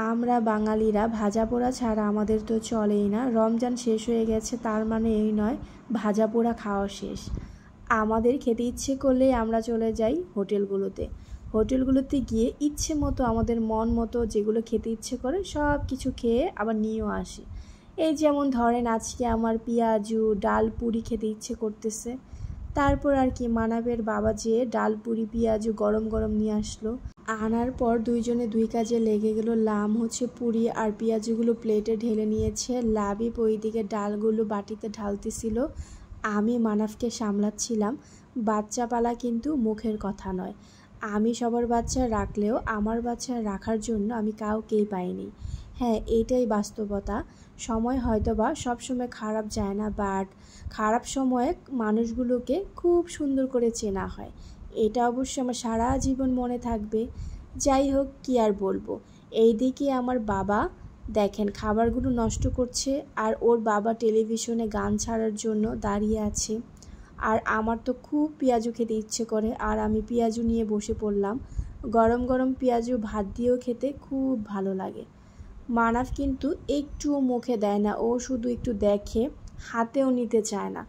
আমরা বাঙালিরা ভাজা পোড়া ছাড়া আমাদের তো চলেই না। রমজান শেষ হয়ে গেছে তার মানে এই নয় ভাজা পোড়া খাওয়া শেষ। আমাদের খেতে ইচ্ছে করলেই আমরা চলে যাই হোটেলগুলোতে গিয়ে ইচ্ছে মতো আমাদের মন মতো যেগুলো খেতে ইচ্ছে করে সব কিছু খেয়ে আবার নিয়েও আসি। এই যেমন ধরেন আজকে আমার পেঁয়াজু ডাল পুরি খেতে ইচ্ছে করতেছে, তারপর আর কি মানাবের বাবা যেয়ে ডাল পুরি পেঁয়াজু গরম গরম নিয়ে আসলো। আনার পর দুইজনে দুই কাজে লেগে গেল। লাম হচ্ছে পুরি আর পেঁয়াজগুলো প্লেটে ঢেলে নিয়েছে, লাবিব ওইদিকে ডালগুলো বাটিতে ঢালতেছিল, আমি মানাফকে সামলাচ্ছিলাম। বাচ্চা পালা কিন্তু মুখের কথা নয়। আমি সবার বাচ্চা রাখলেও আমার বাচ্চা রাখার জন্য আমি কাউকেই পাইনি। হ্যাঁ, এইটাই বাস্তবতা। সময় হয়তো বা সবসময় খারাপ যায় না, বাট খারাপ সময়ে মানুষগুলোকে খুব সুন্দর করে চেনা হয়। এটা অবশ্য আমার সারা জীবন মনে থাকবে। যাই হোক, কি আর বলবো। এইদিকে আমার বাবা দেখেন খাবারগুলো নষ্ট করছে, আর ওর বাবা টেলিভিশনে গান ছাড়ার জন্য দাঁড়িয়ে আছে। আর আমার তো খুব পেঁয়াজু খেতে ইচ্ছে করে, আর আমি পেঁয়াজু নিয়ে বসে পড়লাম। গরম গরম পেঁয়াজু ভাত দিয়েও খেতে খুব ভালো লাগে। মানাফ কিন্তু একটুও মুখে দেয় না, ও শুধু একটু দেখে, হাতেও নিতে চায় না।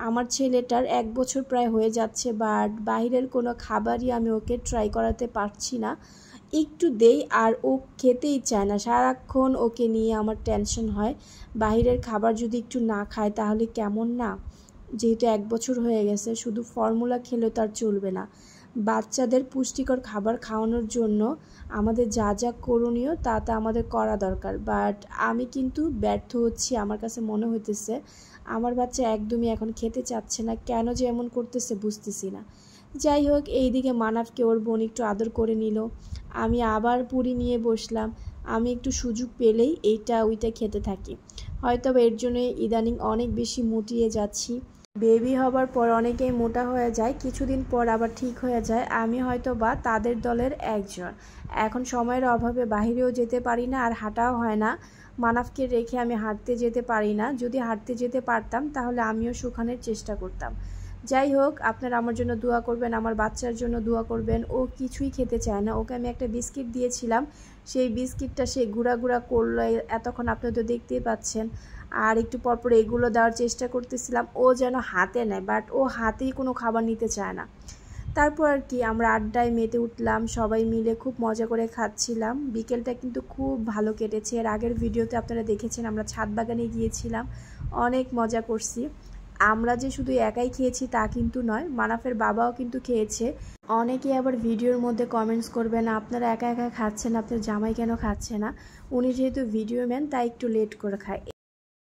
আমার ছেলেটার 1 বছর প্রায় হয়ে যাচ্ছে, বাট বাইরের কোনো খাবারই আমি ওকে ট্রাই করাতে পারছি না। একটু দেই আর ও খেতেই চায় না, সারাক্ষণ ওকে নিয়ে আমার টেনশন হয়। বাইরের খাবার যদি একটু না খায় তাহলে কেমন না। যেহেতু 1 বছর হয়ে গেছে, শুধু ফর্মুলা খেলে তার চলবে না। বাচ্চাদের পুষ্টিকর খাবার খাওয়ানোর জন্য আমাদের যা যা করণীয় তা আমাদের করা দরকার, বাট আমি কিন্তু ব্যর্থ হচ্ছি। আমার কাছে মনে হইতেছে আমার বাচ্চা একদমই এখন খেতে চাচ্ছে না, কেন যে এমন করতেছে বুঝতেছি না। যাই হোক, এইদিকে মানাফকে ওর বোন একটু আদর করে নিল, আমি আবার পুরি নিয়ে বসলাম। আমি একটু সুযোগ পেলেই এইটা ওইটা খেতে থাকি। হয়তো এর জন্য ইদানিং অনেক বেশি মুটিয়ে যাচ্ছি। বেবি হবার পর অনেকেই মোটা হয়ে যায়, কিছুদিন পর আবার ঠিক হয়ে যায়। আমি হয়তো বা তাদের দলের একজন। এখন সময়ের অভাবে বাহিরেও যেতে পারি না, আর হাঁটাও হয় না। মানাফকে রেখে আমি হাঁটতে যেতে পারি না। যদি হাঁটতে যেতে পারতাম তাহলে আমিও শুকানোর চেষ্টা করতাম। যাই হোক, আপনারা আমার জন্য দোয়া করবেন, আমার বাচ্চার জন্য দোয়া করবেন। ও কিছুই খেতে চায় না। ওকে আমি একটা বিস্কিট দিয়েছিলাম, সেই বিস্কিটটা সে গুঁড়া গুঁড়া করলো এতক্ষণ, আপনারা তো দেখতেই পাচ্ছেন। আর একটু পরপর এগুলো দেওয়ার চেষ্টা করতেছিলাম, ও যেন হাতে নেয়, বাট ও হাতেই কোনো খাবার নিতে চায় না। তারপর আর কি আমরা আড্ডায় মেতে উঠলাম, সবাই মিলে খুব মজা করে খাচ্ছিলাম। বিকেলটা কিন্তু খুব ভালো কেটেছে। এর আগের ভিডিওতে আপনারা দেখেছেন আমরা ছাদ বাগানে গিয়েছিলাম, অনেক মজা করছি। আমরা যে শুধু একাই খেয়েছি তা কিন্তু নয়, মানাফের বাবাও কিন্তু খেয়েছে। অনেকে আবার ভিডিওর মধ্যে কমেন্টস করবেন আপনারা একা একা খাচ্ছেন, আপনার জামাই কেন খাচ্ছে না। উনি যেহেতু ভিডিও ম্যান তাই একটু লেট করে খায়।